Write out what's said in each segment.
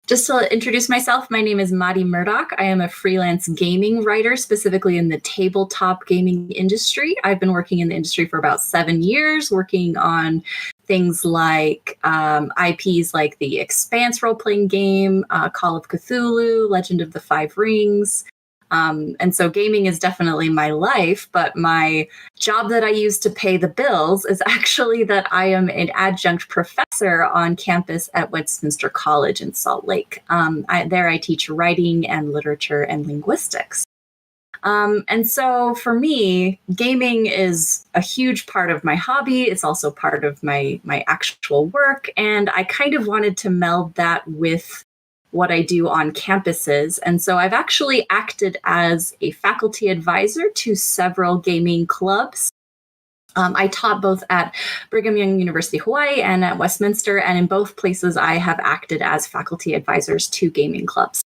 Just to introduce myself, my name is Madi Murdock. I am a freelance gaming writer, specifically in the tabletop gaming industry. I've been working in the industry for about 7 years, working on things like IPs like the Expanse role-playing game, Call of Cthulhu, Legend of the Five Rings. And so gaming is definitely my life, but my job that I use to pay the bills is actually that I am an adjunct professor on campus at Westminster College in Salt Lake. There I teach writing and literature and linguistics. And so for me, gaming is a huge part of my hobby. It's also part of my actual work. And I kind of wanted to meld that with what I do on campuses. And so I've actually acted as a faculty advisor to several gaming clubs. I taught both at Brigham Young University, Hawaii and at Westminster. And in both places, I have acted as faculty advisors to gaming clubs.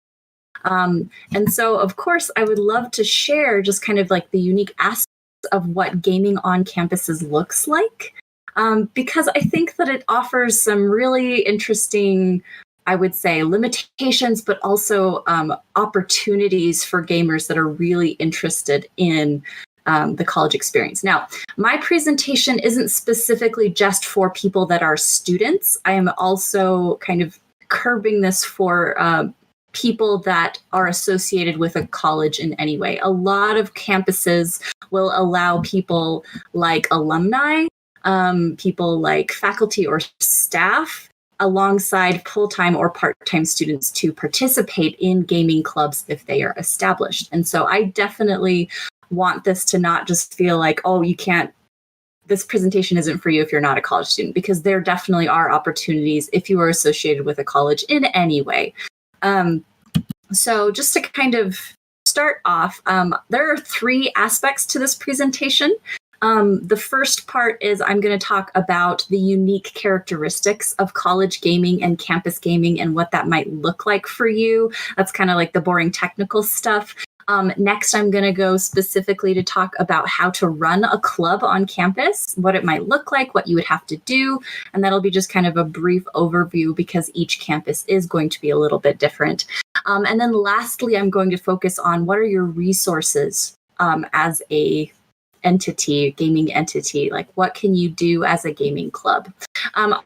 And so, of course, I would love to share just kind of like the unique aspects of what gaming on campuses looks like, because I think that it offers some really interesting, I would say, limitations, but also opportunities for gamers that are really interested in the college experience. Now, my presentation isn't specifically just for people that are students. I am also kind of curbing this for people that are associated with a college in any way. A lot of campuses will allow people like alumni, people like faculty or staff, alongside full-time or part-time students to participate in gaming clubs if they are established. And so I definitely want this to not just feel like, oh, you can't, this presentation isn't for you if you're not a college student, because there definitely are opportunities if you are associated with a college in any way. So just to kind of start off, there are 3 aspects to this presentation. The first part is I'm going to talk about the unique characteristics of college gaming and campus gaming and what that might look like for you. That's kind of like the boring technical stuff. Next, I'm going to go specifically to talk about how to run a club on campus, what it might look like, what you would have to do. And that'll be just kind of a brief overview because each campus is going to be a little bit different. And then lastly, I'm going to focus on what are your resources as a gaming entity, like what can you do as a gaming club?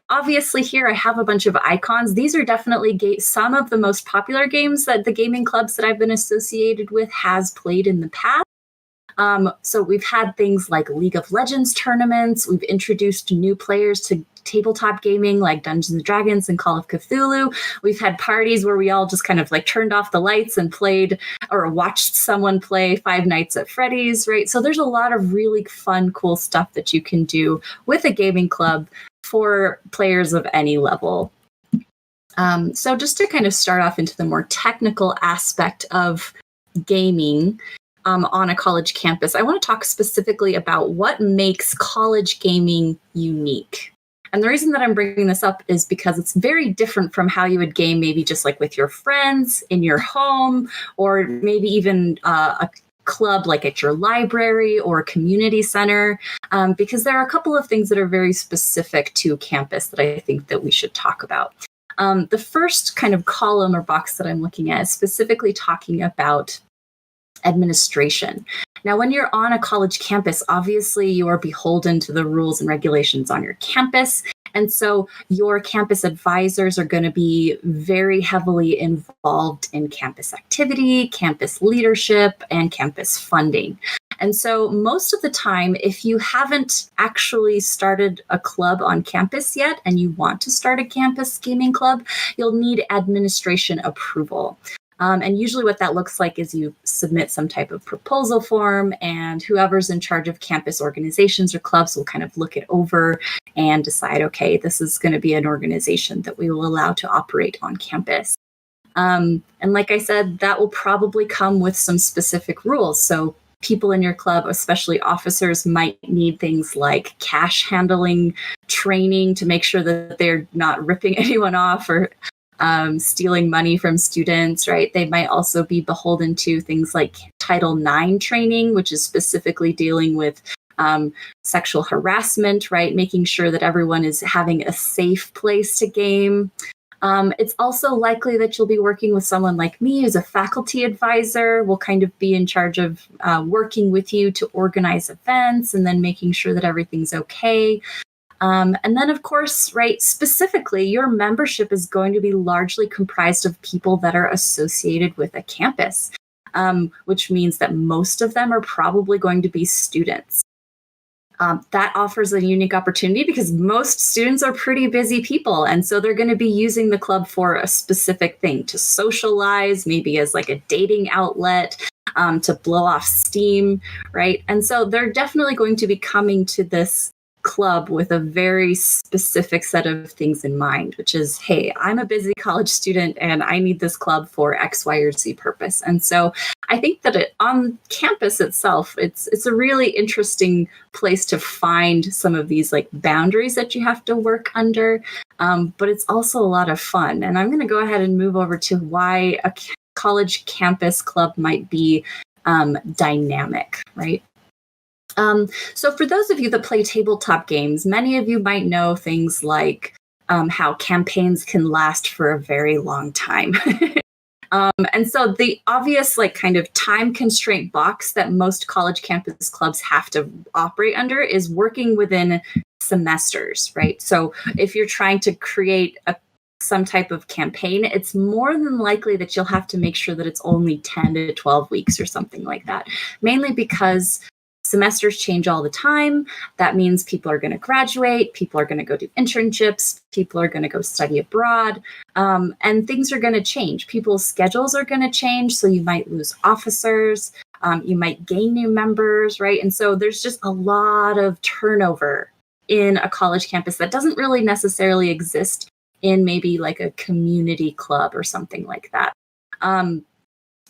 Obviously here I have a bunch of icons. These are definitely some of the most popular games that the gaming clubs that I've been associated with has played in the past. So we've had things like League of Legends tournaments. We've introduced new players to tabletop gaming like Dungeons and Dragons and Call of Cthulhu. We've had parties where we all just kind of like turned off the lights and played or watched someone play Five Nights at Freddy's, right? So there's a lot of really fun, cool stuff that you can do with a gaming club for players of any level. So just to kind of start off into the more technical aspect of gaming, on a college campus, I want to talk specifically about what makes college gaming unique. And the reason that I'm bringing this up is because it's very different from how you would game maybe just like with your friends in your home, or maybe even a club like at your library or a community center, because there are a couple of things that are very specific to campus that I think that we should talk about. The first kind of column or box that I'm looking at is specifically talking about administration. Now, when you're on a college campus, obviously you are beholden to the rules and regulations on your campus. And so your campus advisors are going to be very heavily involved in campus activity, campus leadership, and campus funding. And so most of the time, if you haven't actually started a club on campus yet and you want to start a campus gaming club, you'll need administration approval. And usually what that looks like is you submit some type of proposal form, and whoever's in charge of campus organizations or clubs will kind of look it over and decide, okay, this is going to be an organization that we will allow to operate on campus. And like I said, that will probably come with some specific rules. So people in your club, especially officers, might need things like cash handling training to make sure that they're not ripping anyone off or stealing money from students, right? They might also be beholden to things like Title IX training, which is specifically dealing with sexual harassment, right? Making sure that everyone is having a safe place to game. It's also likely that you'll be working with someone like me who's a faculty advisor. Will kind of be in charge of working with you to organize events and then making sure that everything's okay. And then, of course, right, specifically, your membership is going to be largely comprised of people that are associated with a campus, which means that most of them are probably going to be students. That offers a unique opportunity because most students are pretty busy people. And so they're going to be using the club for a specific thing, to socialize, maybe as like a dating outlet, to blow off steam, right? And so they're definitely going to be coming to this club with a very specific set of things in mind, which is, hey, I'm a busy college student and I need this club for X, Y, or Z purpose. And so I think that on campus itself, it's a really interesting place to find some of these like boundaries that you have to work under, but it's also a lot of fun. And I'm going to go ahead and move over to why a college campus club might be dynamic, right? So for those of you that play tabletop games, many of you might know things like how campaigns can last for a very long time. And so the obvious like kind of time constraint box that most college campus clubs have to operate under is working within semesters, right? So if you're trying to create some type of campaign, it's more than likely that you'll have to make sure that it's only 10 to 12 weeks or something like that, mainly because semesters change all the time. That means people are going to graduate, people are going to go do internships, people are going to go study abroad, and things are going to change. People's schedules are going to change, so you might lose officers, you might gain new members, right? And so there's just a lot of turnover in a college campus that doesn't really necessarily exist in maybe like a community club or something like that.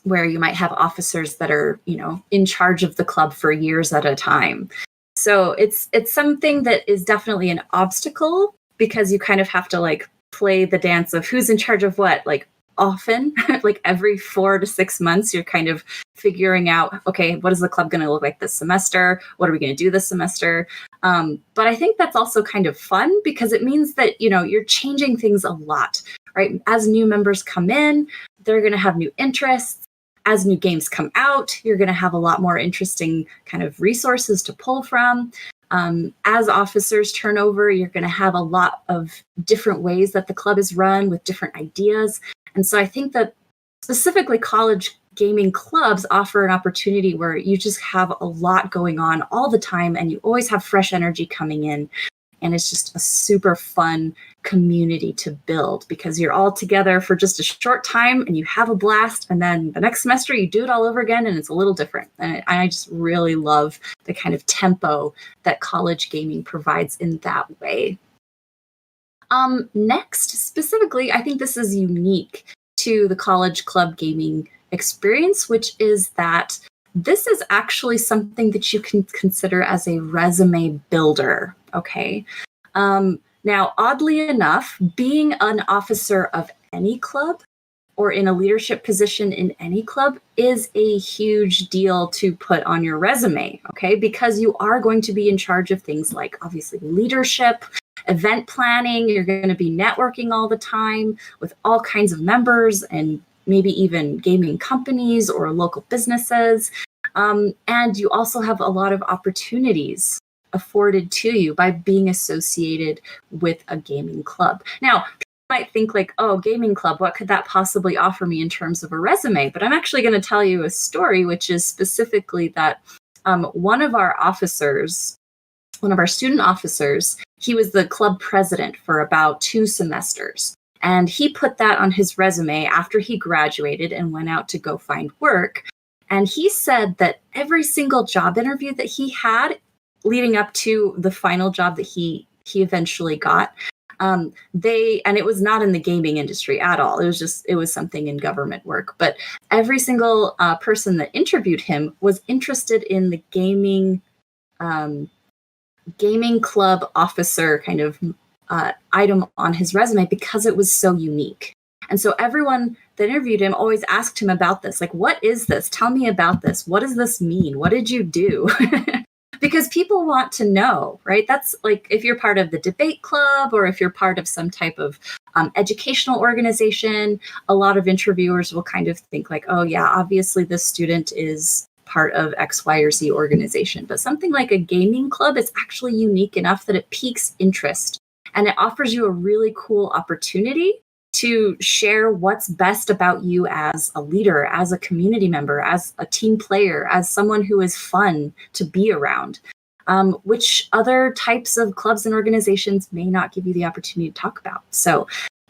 Where you might have officers that are, in charge of the club for years at a time. So it's something that is definitely an obstacle because you kind of have to like play the dance of who's in charge of what, like often, like every 4 to 6 months, you're kind of figuring out, okay, what is the club going to look like this semester? What are we going to do this semester? But I think that's also kind of fun because it means that, you're changing things a lot, right? As new members come in, they're going to have new interests. As new games come out, you're going to have a lot more interesting kind of resources to pull from. As officers turn over, you're going to have a lot of different ways that the club is run with different ideas. And so I think that specifically college gaming clubs offer an opportunity where you just have a lot going on all the time and you always have fresh energy coming in. And it's just a super fun community to build because you're all together for just a short time and you have a blast. And then the next semester you do it all over again and it's a little different. And I just really love the kind of tempo that college gaming provides in that way. Next, specifically, I think this is unique to the college club gaming experience, which is that this is actually something that you can consider as a resume builder, okay? Now, oddly enough, being an officer of any club or in a leadership position in any club is a huge deal to put on your resume, okay? Because you are going to be in charge of things like, obviously, leadership, event planning. You're going to be networking all the time with all kinds of members and maybe even gaming companies or local businesses. And you also have a lot of opportunities afforded to you by being associated with a gaming club. Now, people might think like, oh, gaming club, what could that possibly offer me in terms of a resume? But I'm actually going to tell you a story, which is specifically that one of our student officers, he was the club president for about 2 semesters. And he put that on his resume after he graduated and went out to go find work. And he said that every single job interview that he had leading up to the final job that he eventually got, and it was not in the gaming industry at all. It was something in government work. But every single person that interviewed him was interested in the gaming club officer kind of item on his resume because it was so unique. And so everyone that interviewed him always asked him about this. Like, what is this? Tell me about this. What does this mean? What did you do? Because people want to know, right? That's like if you're part of the debate club or if you're part of some type of educational organization, a lot of interviewers will kind of think like, oh yeah, obviously this student is part of X, Y, or Z organization. But something like a gaming club is actually unique enough that it piques interest and it offers you a really cool opportunity to share what's best about you as a leader, as a community member, as a team player, as someone who is fun to be around, which other types of clubs and organizations may not give you the opportunity to talk about. So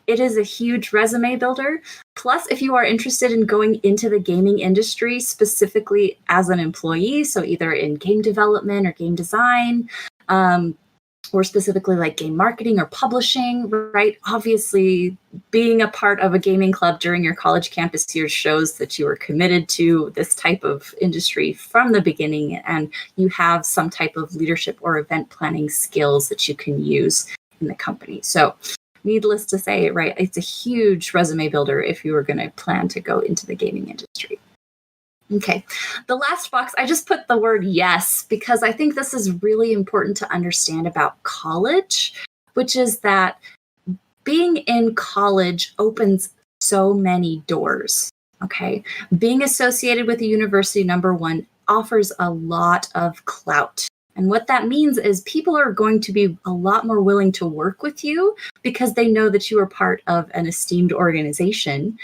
it is a huge resume builder. Plus, if you are interested in going into the gaming industry specifically as an employee, so either in game development or game design, or specifically like game marketing or publishing, right? Obviously, being a part of a gaming club during your college campus years shows that you are committed to this type of industry from the beginning, and you have some type of leadership or event planning skills that you can use in the company. So needless to say, right, it's a huge resume builder if you were going to plan to go into the gaming industry. Okay, the last box, I just put the word yes, because I think this is really important to understand about college, which is that being in college opens so many doors, okay? Being associated with a university, number one, offers a lot of clout. And what that means is people are going to be a lot more willing to work with you because they know that you are part of an esteemed organization.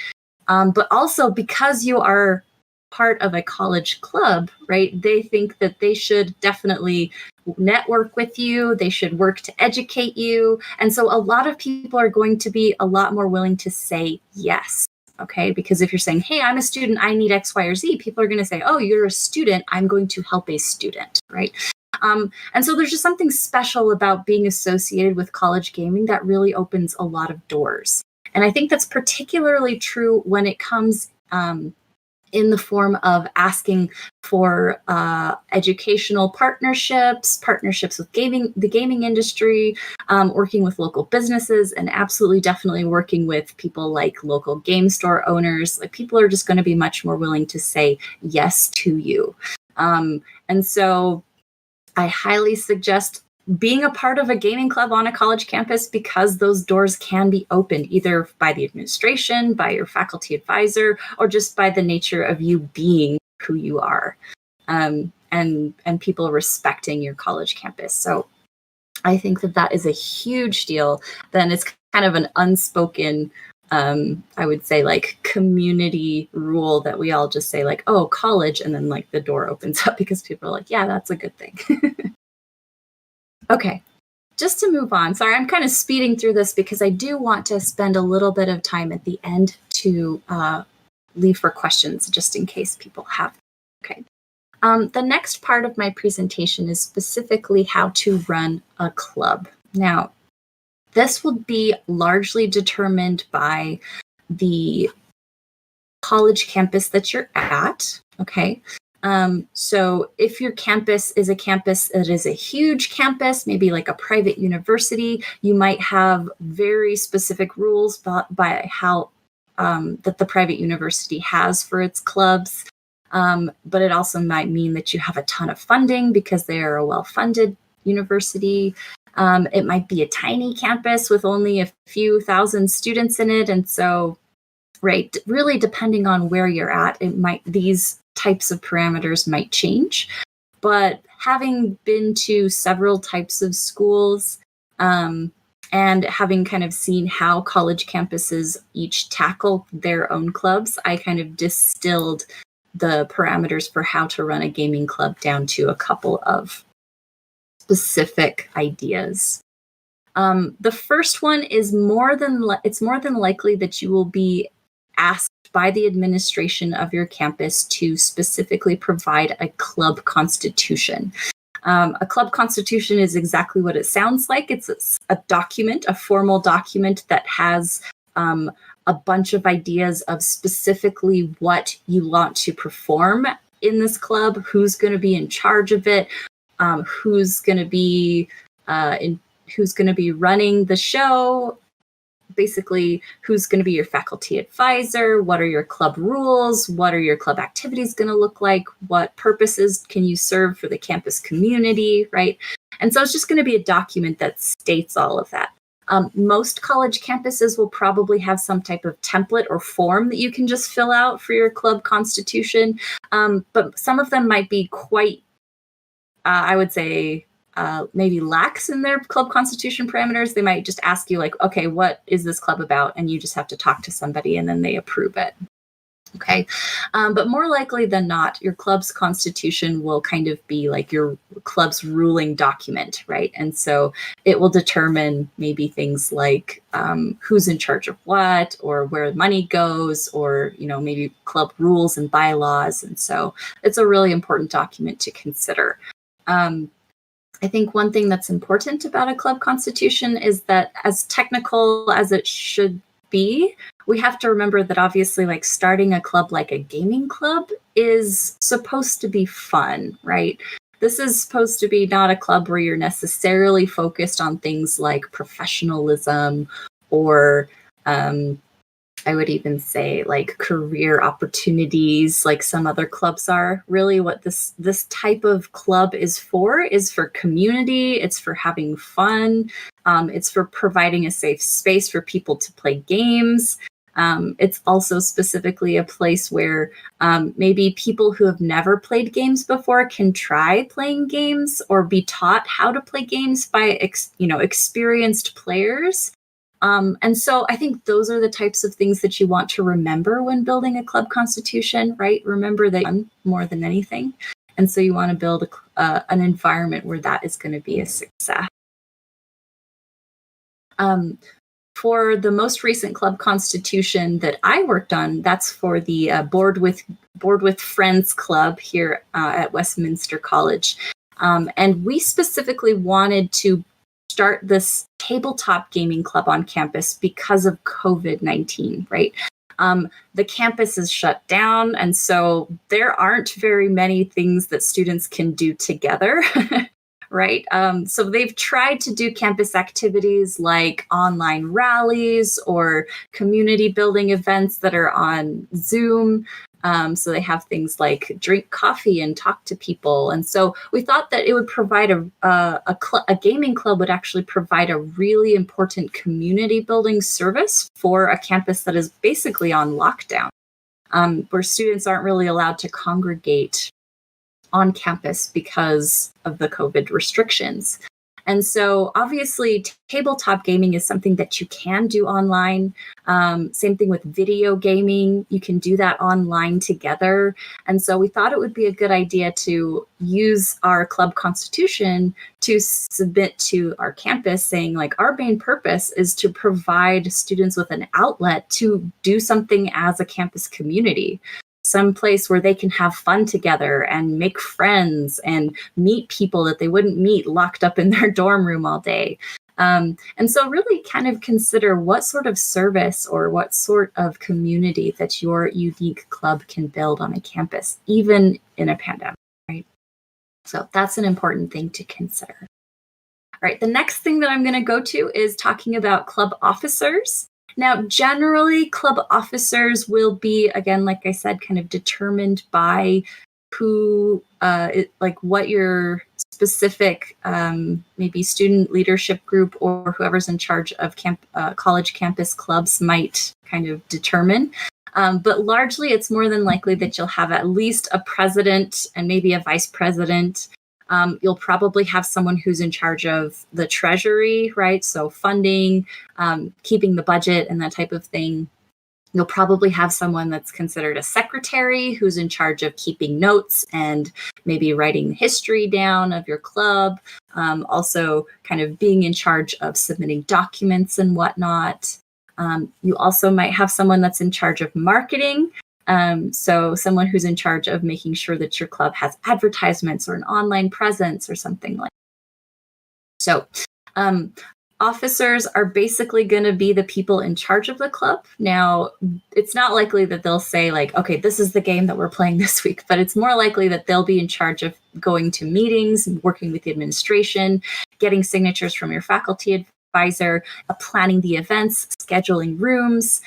But also because you are part of a college club, right? They think that they should definitely network with you. They should work to educate you. And so a lot of people are going to be a lot more willing to say yes. Okay. Because if you're saying, hey, I'm a student, I need X, Y, or Z, people are going to say, oh, you're a student, I'm going to help a student, right? And so there's just something special about being associated with college gaming that really opens a lot of doors. And I think that's particularly true when it comes in the form of asking for educational partnerships with the gaming industry, working with local businesses, and absolutely definitely working with people like local game store owners. Like, people are just going to be much more willing to say yes to you. And so I highly suggest being a part of a gaming club on a college campus, because those doors can be opened either by the administration, by your faculty advisor, or just by the nature of you being who you are, and people respecting your college campus. So I think that is a huge deal. Then it's kind of an unspoken, I would say, like, community rule that we all just say like, oh, college, and then like the door opens up because people are like, yeah, that's a good thing. Okay, just to move on. Sorry, I'm kind of speeding through this because I do want to spend a little bit of time at the end to leave for questions, just in case people have. Okay. The next part of my presentation is specifically how to run a club. Now, this will be largely determined by the college campus that you're at, okay? So if your campus is a campus that is a huge campus, maybe like a private university, you might have very specific rules by how that the private university has for its clubs. But it also might mean that you have a ton of funding because they are a well-funded university. It might be a tiny campus with only a few thousand students in it. And so, right, really depending on where you're at, these types of parameters might change. But having been to several types of schools, and having kind of seen how college campuses each tackle their own clubs, I kind of distilled the parameters for how to run a gaming club down to a couple of specific ideas. The first one is it's more than likely that you will be asked by the administration of your campus to specifically provide a club constitution. A club constitution is exactly what it sounds like. It's a document, a formal document that has a bunch of ideas of specifically what you want to perform in this club, who's going to be in charge of it, who's going to be running the show, basically who's going to be your faculty advisor, what are your club rules, what are your club activities going to look like, what purposes can you serve for the campus community, right? And so it's just going to be a document that states all of that. Most college campuses will probably have some type of template or form that you can just fill out for your club constitution. But some of them might be quite, I would say, maybe lax in their club constitution parameters. They might just ask you like, okay, what is this club about? And you just have to talk to somebody and then they approve it. Okay. But more likely than not, your club's constitution will kind of be like your club's ruling document, right? And so it will determine maybe things like who's in charge of what, or where money goes, or, maybe club rules and bylaws. And so it's a really important document to consider. I think one thing that's important about a club constitution is that, as technical as it should be, we have to remember that obviously, like, starting a club like a gaming club is supposed to be fun, right? This is supposed to be not a club where you're necessarily focused on things like professionalism or I would even say like career opportunities like some other clubs are. Really what this type of club is for community. It's for having fun. It's for providing a safe space for people to play games. It's also specifically a place where maybe people who have never played games before can try playing games or be taught how to play games by experienced players. And so I think those are the types of things that you want to remember when building a club constitution, right? Remember that more than anything. And so you want to build an environment where that is going to be a success. For the most recent club constitution that I worked on, that's for the Board with Friends Club here at Westminster College. And we specifically wanted to start this tabletop gaming club on campus because of COVID-19, right? The campus is shut down, and so there aren't very many things that students can do together, right? So they've tried to do campus activities like online rallies or community building events that are on Zoom. So they have things like drink coffee and talk to people. And so we thought that it would provide a gaming club would actually provide a really important community building service for a campus that is basically on lockdown, where students aren't really allowed to congregate on campus because of the COVID restrictions. And so obviously tabletop gaming is something that you can do online. Same thing with video gaming. You can do that online together. And so we thought it would be a good idea to use our club constitution to submit to our campus saying like our main purpose is to provide students with an outlet to do something as a campus community. Some place where they can have fun together and make friends and meet people that they wouldn't meet locked up in their dorm room all day. And so really kind of consider what sort of service or what sort of community that your unique club can build on a campus, even in a pandemic, right? So that's an important thing to consider. All right, the next thing that I'm going to go to is talking about club officers. Now, generally, club officers will be, again, like I said, kind of determined by what your specific maybe student leadership group or whoever's in charge of college campus clubs might kind of determine. But largely, it's more than likely that you'll have at least a president and maybe a vice president. You'll probably have someone who's in charge of the treasury, right? So funding, keeping the budget and that type of thing. You'll probably have someone that's considered a secretary who's in charge of keeping notes and maybe writing the history down of your club. Also kind of being in charge of submitting documents and whatnot. You also might have someone that's in charge of marketing. So someone who's in charge of making sure that your club has advertisements or an online presence or something like that. So officers are basically going to be the people in charge of the club. Now, it's not likely that they'll say like, okay, this is the game that we're playing this week, but it's more likely that they'll be in charge of going to meetings, working with the administration, getting signatures from your faculty advisor, planning the events, scheduling rooms,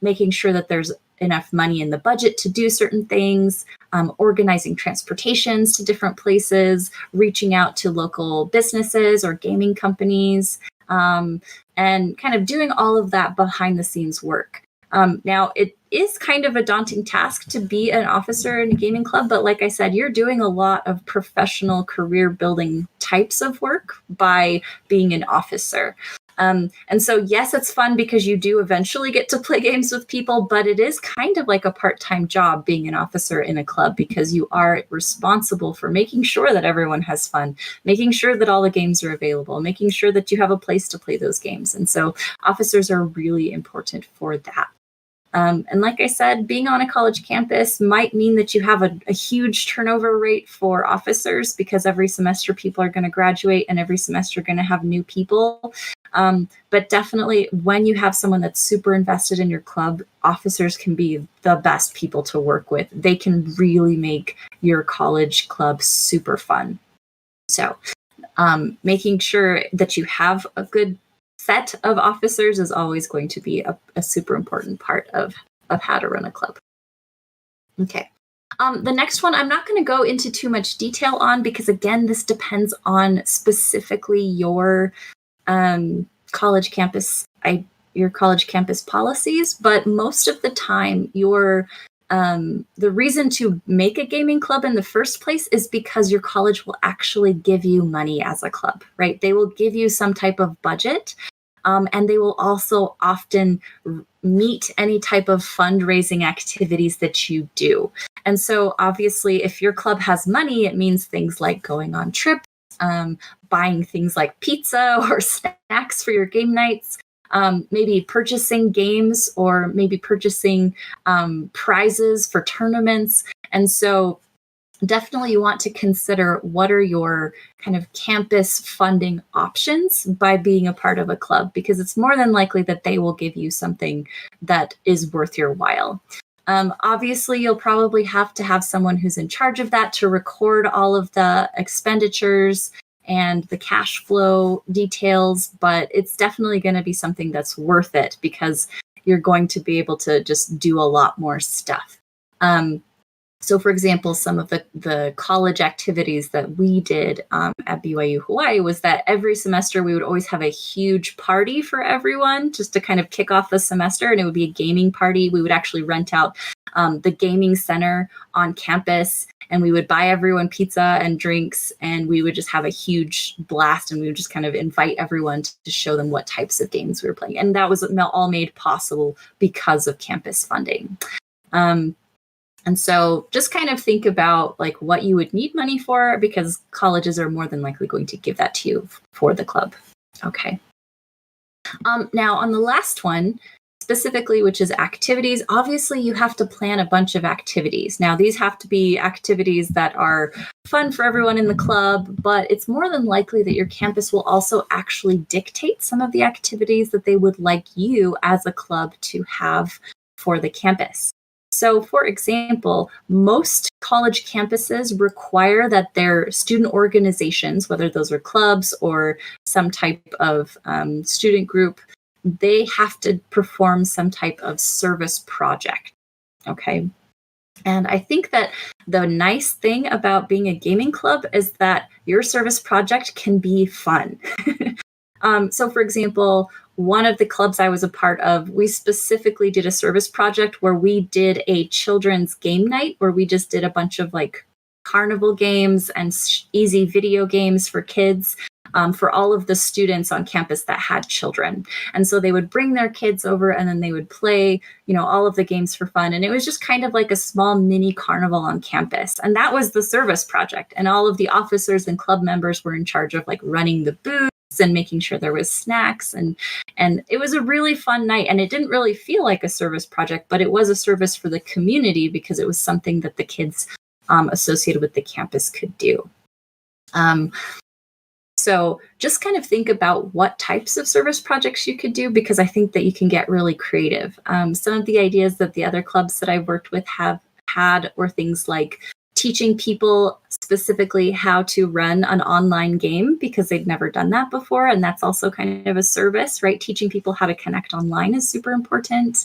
making sure that there's enough money in the budget to do certain things, organizing transportations to different places, reaching out to local businesses or gaming companies, and kind of doing all of that behind the scenes work. Now, it is kind of a daunting task to be an officer in a gaming club, but like I said, you're doing a lot of professional career building types of work by being an officer. And so, yes, it's fun because you do eventually get to play games with people, but it is kind of like a part-time job being an officer in a club because you are responsible for making sure that everyone has fun, making sure that all the games are available, making sure that you have a place to play those games. And so officers are really important for that. And like I said, being on a college campus might mean that you have a huge turnover rate for officers because every semester people are going to graduate and every semester you're going to have new people. But definitely when you have someone that's super invested in your club, officers can be the best people to work with. They can really make your college club super fun. So making sure that you have a good set of officers is always going to be a super important part of how to run a club. Okay. The next one, I'm not going to go into too much detail on because, again, this depends on specifically your college campus policies. But most of the time, the reason to make a gaming club in the first place is because your college will actually give you money as a club, right? They will give you some type of budget. And they will also often meet any type of fundraising activities that you do. And so obviously, if your club has money, it means things like going on trips, buying things like pizza or snacks for your game nights, maybe purchasing games or maybe purchasing prizes for tournaments. And so definitely you want to consider what are your kind of campus funding options by being a part of a club, because it's more than likely that they will give you something that is worth your while. Obviously, you'll probably have to have someone who's in charge of that to record all of the expenditures and the cash flow details, but it's definitely going to be something that's worth it because you're going to be able to just do a lot more stuff. So, for example, some of the college activities that we did at BYU Hawaii was that every semester we would always have a huge party for everyone just to kind of kick off the semester, and it would be a gaming party. We would actually rent out the gaming center on campus, and we would buy everyone pizza and drinks, and we would just have a huge blast, and we would just kind of invite everyone to show them what types of games we were playing. And that was all made possible because of campus funding. And so just kind of think about like what you would need money for, because colleges are more than likely going to give that to you for the club. Okay. Now on the last one, specifically, which is activities, obviously you have to plan a bunch of activities. Now these have to be activities that are fun for everyone in the club, but it's more than likely that your campus will also actually dictate some of the activities that they would like you as a club to have for the campus. So, for example, most college campuses require that their student organizations, whether those are clubs or some type of student group, they have to perform some type of service project. Okay. And I think that the nice thing about being a gaming club is that your service project can be fun. So, for example, one of the clubs I was a part of, we specifically did a service project where we did a children's game night where we just did a bunch of like carnival games and easy video games for kids for all of the students on campus that had children. And so they would bring their kids over and then they would play, all of the games for fun. And it was just kind of like a small mini carnival on campus. And that was the service project. And all of the officers and club members were in charge of like running the booths and making sure there was snacks, and it was a really fun night. And it didn't really feel like a service project, but it was a service for the community because it was something that the kids associated with the campus could do. So just kind of think about what types of service projects you could do, because I think that you can get really creative. Some of the ideas that the other clubs that I've worked with have had were things like teaching people specifically how to run an online game because they've never done that before. And that's also kind of a service, right? Teaching people how to connect online is super important.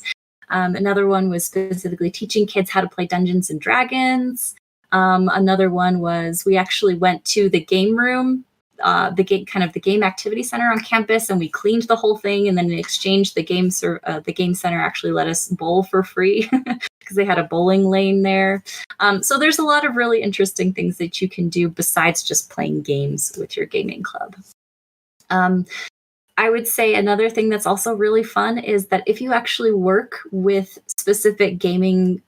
Another one was specifically teaching kids how to play Dungeons and Dragons. Another one was we actually went to the game room the game activity center on campus, and we cleaned the whole thing. And then in exchange, the game center actually let us bowl for free because they had a bowling lane there. So there's a lot of really interesting things that you can do besides just playing games with your gaming club. I would say another thing that's also really fun is that if you actually work with specific gaming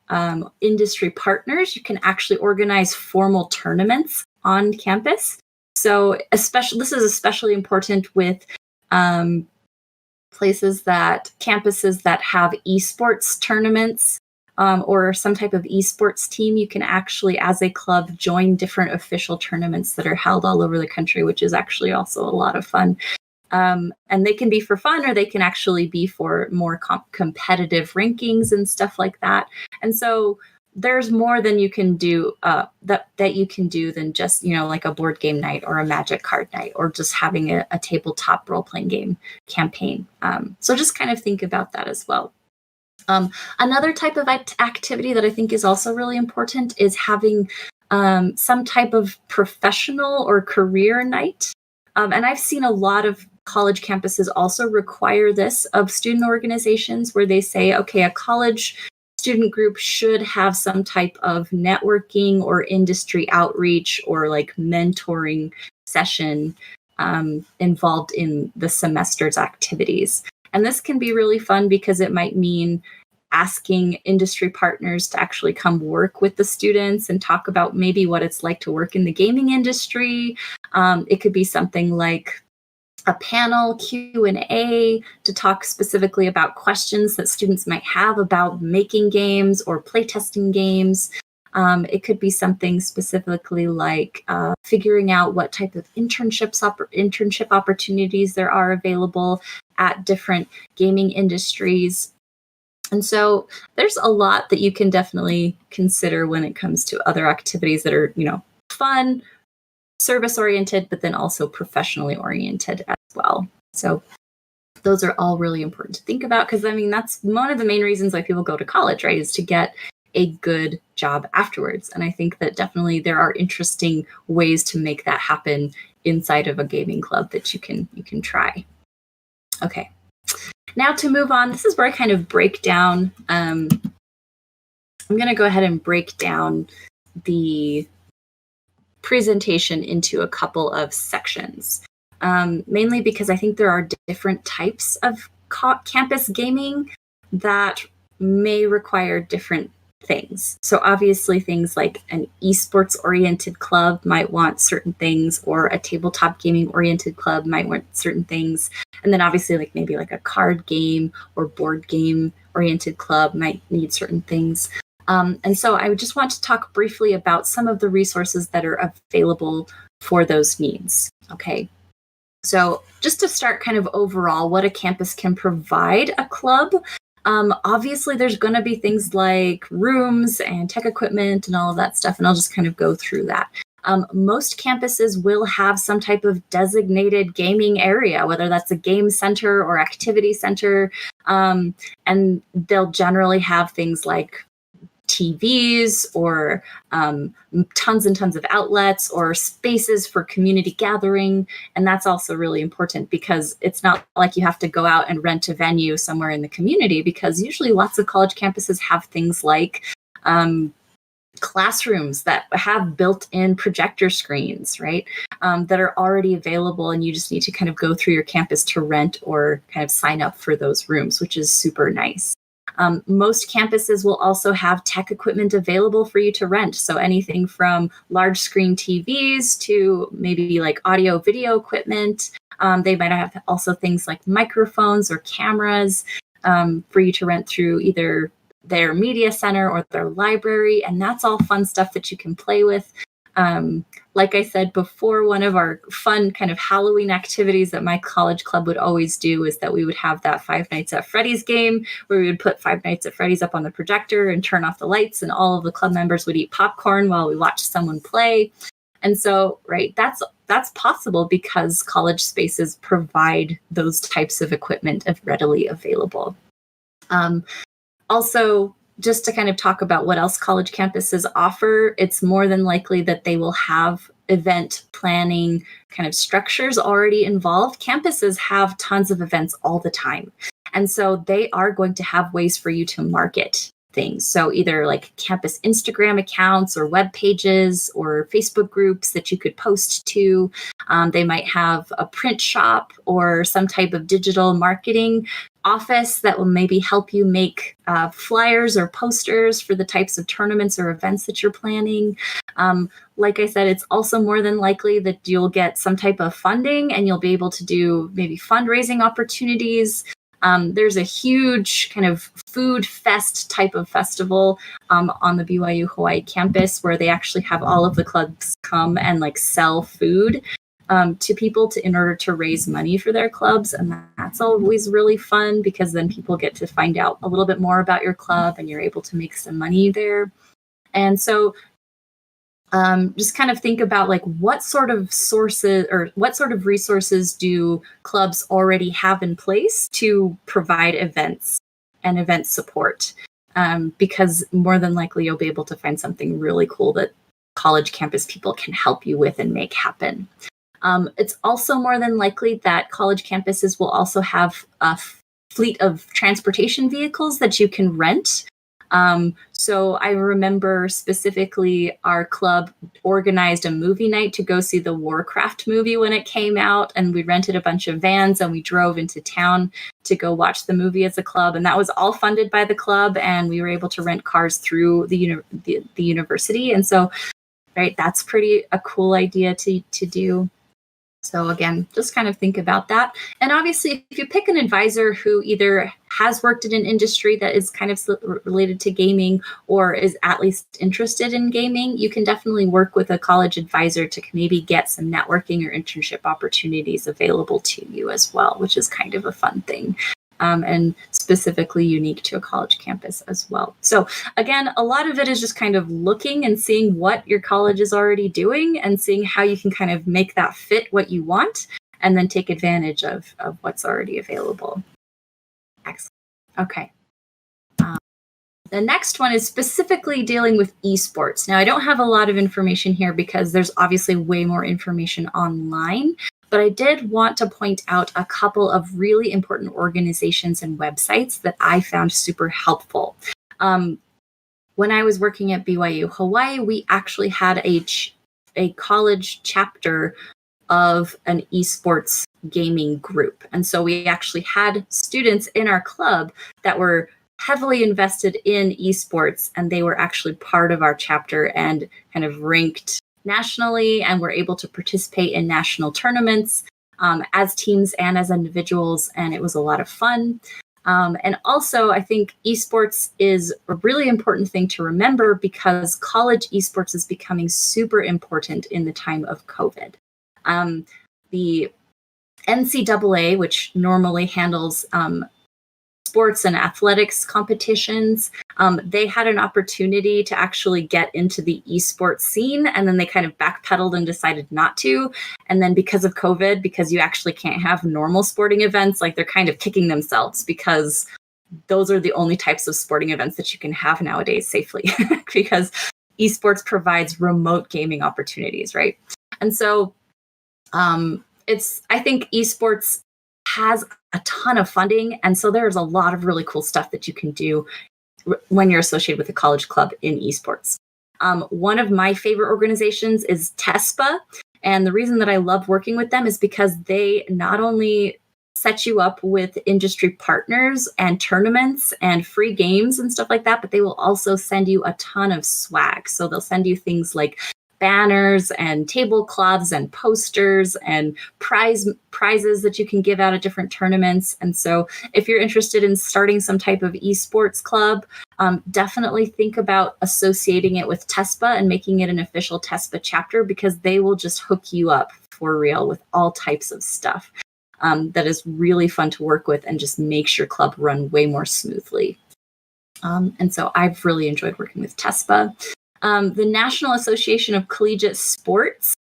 industry partners, you can actually organize formal tournaments on campus. So this is especially important with campuses that have esports tournaments or some type of esports team. You can actually, as a club, join different official tournaments that are held all over the country, which is actually also a lot of fun. And they can be for fun, or they can actually be for more competitive rankings and stuff like that. And so there's more than you can do that you can do than just, like a board game night or a magic card night or just having a tabletop role-playing game campaign. So just kind of think about that as well. Another type of activity that I think is also really important is having some type of professional or career night. And I've seen a lot of college campuses also require this of student organizations, where they say, okay, a college student group should have some type of networking or industry outreach or like mentoring session involved in the semester's activities. And this can be really fun because it might mean asking industry partners to actually come work with the students and talk about maybe what it's like to work in the gaming industry. It could be something like a panel Q&A to talk specifically about questions that students might have about making games or playtesting games. It could be something specifically like figuring out what type of internship opportunities there are available at different gaming industries. And so there's a lot that you can definitely consider when it comes to other activities that are, fun, service-oriented, but then also professionally oriented as well. So those are all really important to think about, because, that's one of the main reasons why people go to college, right, is to get a good job afterwards. And I think that definitely there are interesting ways to make that happen inside of a gaming club that you can try. Okay. Now to move on, this is where I kind of break down, I'm going to go ahead and break down the presentation into a couple of sections, mainly because I think there are different types of campus gaming that may require different things. So obviously things like an esports oriented club might want certain things, or a tabletop gaming oriented club might want certain things. And then obviously maybe a card game or board game oriented club might need certain things. And so I would just want to talk briefly about some of the resources that are available for those needs. Okay. So just to start kind of overall, what a campus can provide a club. Obviously, there's going to be things like rooms and tech equipment and all of that stuff, and I'll just kind of go through that. Most campuses will have some type of designated gaming area, whether that's a game center or activity center, and they'll generally have things like TVs or tons and tons of outlets or spaces for community gathering. And that's also really important, because it's not like you have to go out and rent a venue somewhere in the community, because usually lots of college campuses have things like classrooms that have built-in projector screens, right, that are already available, and you just need to kind of go through your campus to rent or kind of sign up for those rooms, which is super nice. Most campuses will also have tech equipment available for you to rent. So anything from large screen TVs to maybe like audio video equipment. They might have also things like microphones or cameras for you to rent through either their media center or their library. And that's all fun stuff that you can play with. Like I said before, one of our fun kind of Halloween activities that my college club would always do is that we would have that Five Nights at Freddy's game, where we would put Five Nights at Freddy's up on the projector and turn off the lights, and all of the club members would eat popcorn while we watched someone play. And so, right, that's possible because college spaces provide those types of equipment readily available. Also, just to kind of talk about what else college campuses offer, it's more than likely that they will have event planning kind of structures already involved. Campuses have tons of events all the time. And so they are going to have ways for you to market things. So either like campus Instagram accounts or web pages or Facebook groups that you could post to. They might have a print shop or some type of digital marketing office that will maybe help you make flyers or posters for the types of tournaments or events that you're planning. Like I said, it's also more than likely that you'll get some type of funding and you'll be able to do maybe fundraising opportunities. There's a huge kind of food fest type of festival on the BYU Hawaii campus where they actually have all of the clubs come and like sell food to people in order to raise money for their clubs. And that's always really fun because then people get to find out a little bit more about your club and you're able to make some money there. And so just kind of think about like what sort of sources or what sort of resources do clubs already have in place to provide events and event support, because more than likely you'll be able to find something really cool that college campus people can help you with and make happen. It's also more than likely that college campuses will also have a fleet of transportation vehicles that you can rent. So I remember specifically our club organized a movie night to go see the Warcraft movie when it came out, and we rented a bunch of vans and we drove into town to go watch the movie as a club, and that was all funded by the club, and we were able to rent cars through the university. And so, right, that's pretty a cool idea to do. So again, just kind of think about that. And obviously, if you pick an advisor who either has worked in an industry that is kind of related to gaming or is at least interested in gaming, you can definitely work with a college advisor to maybe get some networking or internship opportunities available to you as well, which is kind of a fun thing. And specifically unique to a college campus as well. So again, a lot of it is just kind of looking and seeing what your college is already doing and seeing how you can kind of make that fit what you want and then take advantage of what's already available. Excellent. Okay. The next one is specifically dealing with esports. Now, I don't have a lot of information here because there's obviously way more information online. But I did want to point out a couple of really important organizations and websites that I found super helpful. When I was working at BYU Hawaii, we actually had a college chapter of an esports gaming group. And so we actually had students in our club that were heavily invested in esports, and they were actually part of our chapter and kind of ranked nationally and were able to participate in national tournaments as teams and as individuals, and it was a lot of fun. And also, I think esports is a really important thing to remember because college esports is becoming super important in the time of COVID. The NCAA, which normally handles sports and athletics competitions, they had an opportunity to actually get into the esports scene, and then they kind of backpedaled and decided not to. And then because of COVID, because you actually can't have normal sporting events, like they're kind of kicking themselves because those are the only types of sporting events that you can have nowadays safely because esports provides remote gaming opportunities, right? And so I think esports has a ton of funding. And so there's a lot of really cool stuff that you can do when you're associated with a college club in esports. One of my favorite organizations is TESPA. And the reason that I love working with them is because they not only set you up with industry partners and tournaments and free games and stuff like that, but they will also send you a ton of swag. So they'll send you things like banners and tablecloths and posters and prizes that you can give out at different tournaments. And so if you're interested in starting some type of esports club, definitely think about associating it with TESPA and making it an official TESPA chapter, because they will just hook you up for real with all types of stuff that is really fun to work with and just makes your club run way more smoothly. And so I've really enjoyed working with TESPA. The National Association of Collegiate Sports,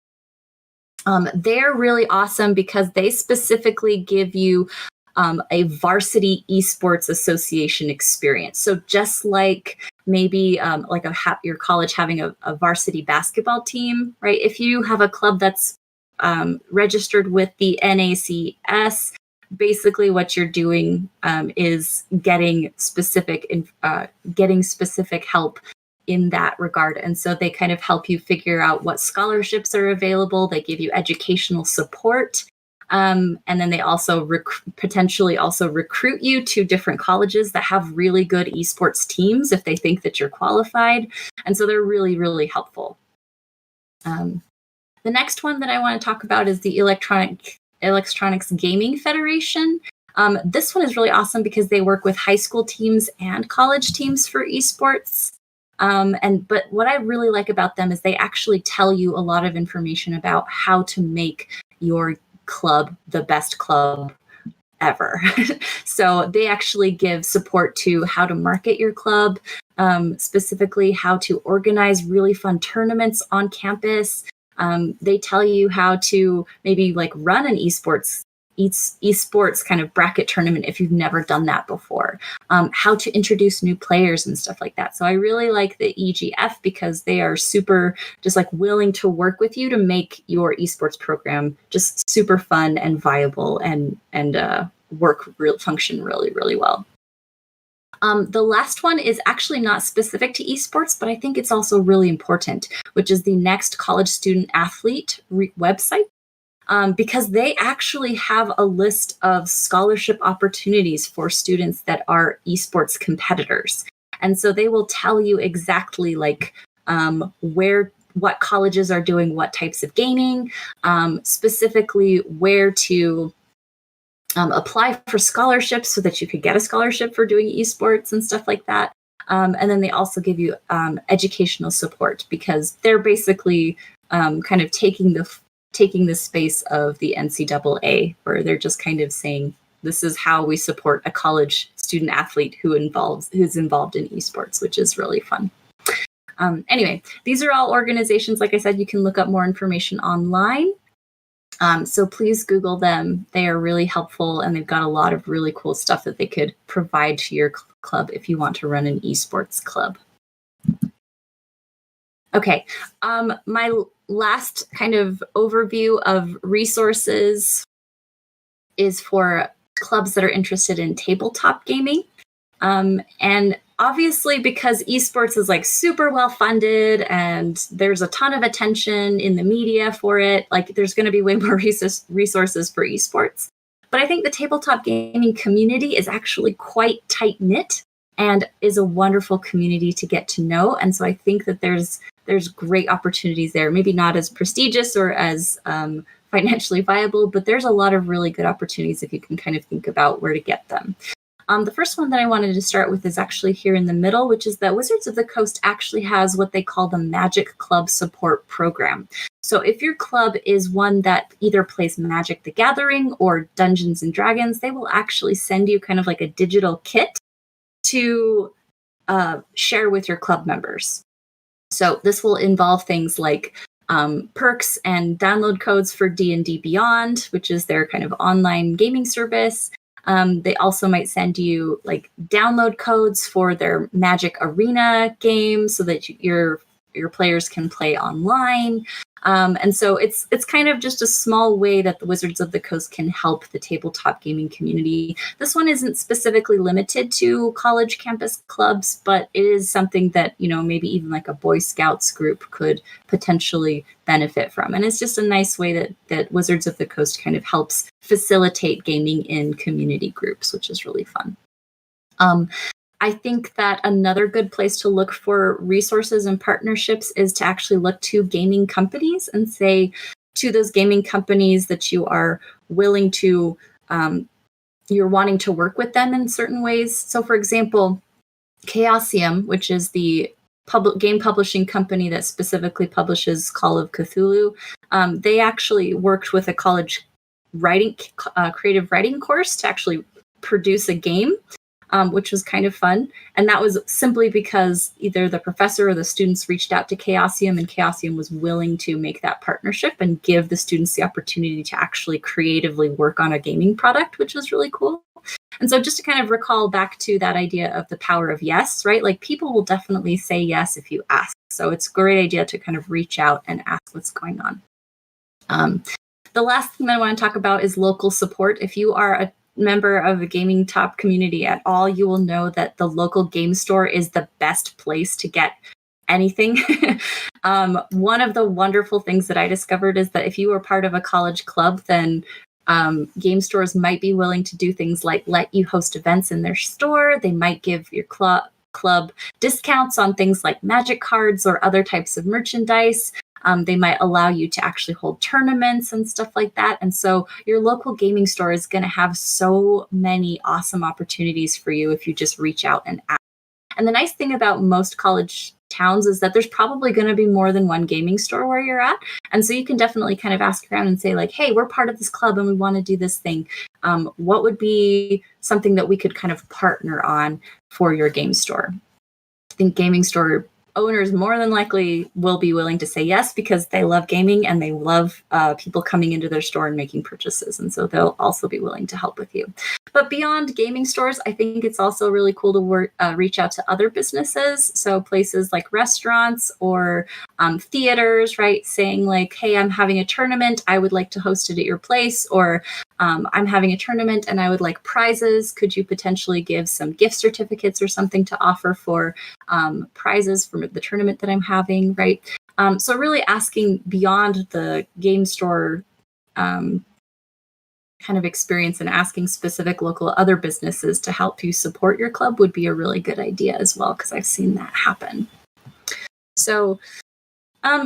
they're really awesome because they specifically give you a varsity esports association experience. So just like maybe like your college having a varsity basketball team, right? If you have a club that's registered with the NACS, basically what you're doing is getting specific help in that regard. And so they kind of help you figure out what scholarships are available. They give you educational support. And then they also potentially also recruit you to different colleges that have really good esports teams if they think that you're qualified. And so they're really, really helpful. The next one that I want to talk about is the Electronics Gaming Federation. This one is really awesome because they work with high school teams and college teams for esports. But what I really like about them is they actually tell you a lot of information about how to make your club the best club ever. So they actually give support to how to market your club, specifically how to organize really fun tournaments on campus. They tell you how to maybe like run an esports kind of bracket tournament if you've never done that before, how to introduce new players and stuff like that. So I really like the EGF because they are super just like willing to work with you to make your esports program just super fun and viable and function really, really well. The last one is actually not specific to esports, but I think it's also really important, which is the Next College Student Athlete website. Because they actually have a list of scholarship opportunities for students that are esports competitors. And so they will tell you exactly like what colleges are doing what types of gaming, specifically where to apply for scholarships so that you could get a scholarship for doing esports and stuff like that. And then they also give you educational support because they're basically kind of taking the space of the NCAA, where they're just kind of saying, this is how we support a college student athlete who's involved in esports, which is really fun. Anyway, these are all organizations. Like I said, you can look up more information online. So please Google them. They are really helpful, and they've got a lot of really cool stuff that they could provide to your club if you want to run an esports club. Okay, my last kind of overview of resources is for clubs that are interested in tabletop gaming. And obviously, because esports is like super well funded and there's a ton of attention in the media for it, like there's going to be way more resources for esports. But I think the tabletop gaming community is actually quite tight-knit and is a wonderful community to get to know. And so I think that there's great opportunities there, maybe not as prestigious or as financially viable, but there's a lot of really good opportunities if you can kind of think about where to get them. The first one that I wanted to start with is actually here in the middle, which is that Wizards of the Coast actually has what they call the Magic Club Support Program. So if your club is one that either plays Magic the Gathering or Dungeons and Dragons, they will actually send you kind of like a digital kit to share with your club members. So this will involve things like perks and download codes for D&D Beyond, which is their kind of online gaming service. They also might send you like download codes for their Magic Arena game so that your players can play online. And so it's kind of just a small way that the Wizards of the Coast can help the tabletop gaming community. This one isn't specifically limited to college campus clubs, but it is something that, maybe even like a Boy Scouts group could potentially benefit from. And it's just a nice way that Wizards of the Coast kind of helps facilitate gaming in community groups, which is really fun. I think that another good place to look for resources and partnerships is to actually look to gaming companies and say to those gaming companies that you are willing to, you're wanting to work with them in certain ways. So for example, Chaosium, which is the game publishing company that specifically publishes Call of Cthulhu, they actually worked with a college creative writing course to actually produce a game. which was kind of fun. And that was simply because either the professor or the students reached out to Chaosium, and Chaosium was willing to make that partnership and give the students the opportunity to actually creatively work on a gaming product, which was really cool. And so just to kind of recall back to that idea of the power of yes, right? Like people will definitely say yes if you ask. So it's a great idea to kind of reach out and ask what's going on. The last thing that I want to talk about is local support. If you are a member of the gaming top community at all, you will know that the local game store is the best place to get anything. One of the wonderful things that I discovered is that if you are part of a college club, then game stores might be willing to do things like let you host events in their store. They might give your club discounts on things like magic cards or other types of merchandise. They might allow you to actually hold tournaments and stuff like that. And so your local gaming store is going to have so many awesome opportunities for you if you just reach out and ask. And the nice thing about most college towns is that there's probably going to be more than one gaming store where you're at. And so you can definitely kind of ask around and say like, hey, we're part of this club and we want to do this thing. What would be something that we could kind of partner on for your game store? I think gaming store owners more than likely will be willing to say yes because they love gaming and they love people coming into their store and making purchases. And so they'll also be willing to help with you. But beyond gaming stores, I think it's also really cool to reach out to other businesses. So places like restaurants or theaters, right? Saying like, hey, I'm having a tournament. I would like to host it at your place. Or I'm having a tournament and I would like prizes. Could you potentially give some gift certificates or something to offer for prizes for the tournament that I'm having, right? So really asking beyond the game store kind of experience and asking specific local other businesses to help you support your club would be a really good idea as well, because I've seen that happen. So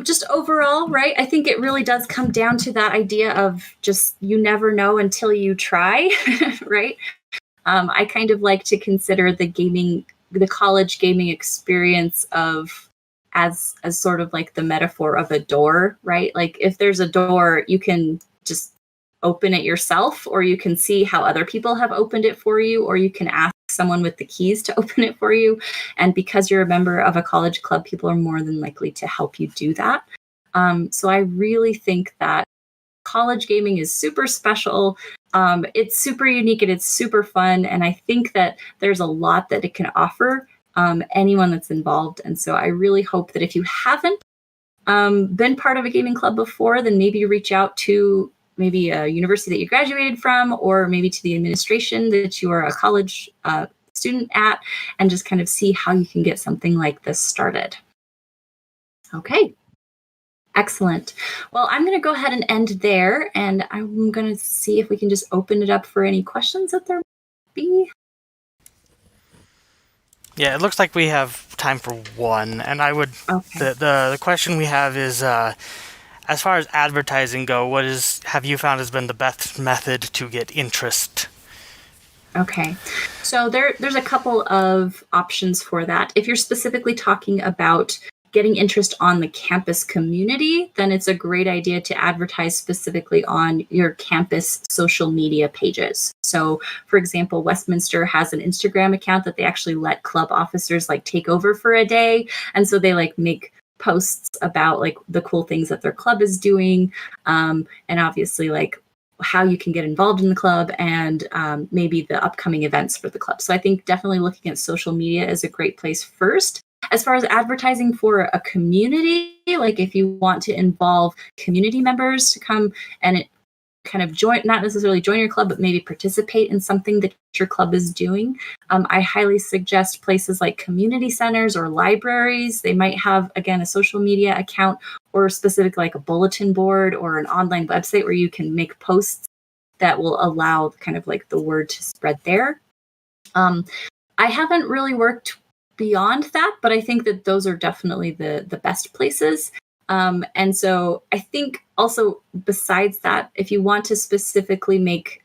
just overall, right, I think it really does come down to that idea of just you never know until you try, right? I kind of like to consider the college gaming experience as sort of like the metaphor of a door, right? Like if there's a door, you can just open it yourself, or you can see how other people have opened it for you, or you can ask someone with the keys to open it for you. And because you're a member of a college club, people are more than likely to help you do that. So I really think that college gaming is super special. It's super unique and it's super fun. And I think that there's a lot that it can offer anyone that's involved. And so I really hope that if you haven't been part of a gaming club before, then maybe you reach out to maybe a university that you graduated from, or maybe to the administration that you are a college student at, and just kind of see how you can get something like this started. Okay. Excellent. Well, I'm going to go ahead and end there, and I'm going to see if we can just open it up for any questions that there might be. Yeah, it looks like we have time for one, and I would. Okay. The question we have is, as far as advertising go, have you found has been the best method to get interest? Okay, so there's a couple of options for that. If you're specifically talking about getting interest on the campus community, then it's a great idea to advertise specifically on your campus social media pages. So, for example, Westminster has an Instagram account that they actually let club officers like take over for a day. And so they like make posts about like the cool things that their club is doing, and obviously like how you can get involved in the club, and maybe the upcoming events for the club. So I think definitely looking at social media is a great place first. As far as advertising for a community, like if you want to involve community members to come and kind of not necessarily join your club, but maybe participate in something that your club is doing, I highly suggest places like community centers or libraries. They might have, again, a social media account, or specific like a bulletin board or an online website where you can make posts that will allow kind of like the word to spread there. I haven't really worked beyond that, but I think that those are definitely the best places. And so I think also besides that, if you want to specifically make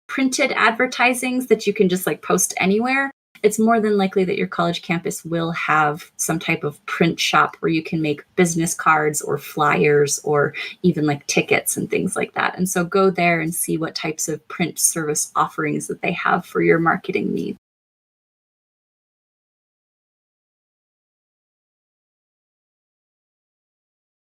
printed advertisings that you can just like post anywhere, it's more than likely that your college campus will have some type of print shop where you can make business cards or flyers or even like tickets and things like that. And so go there and see what types of print service offerings that they have for your marketing needs.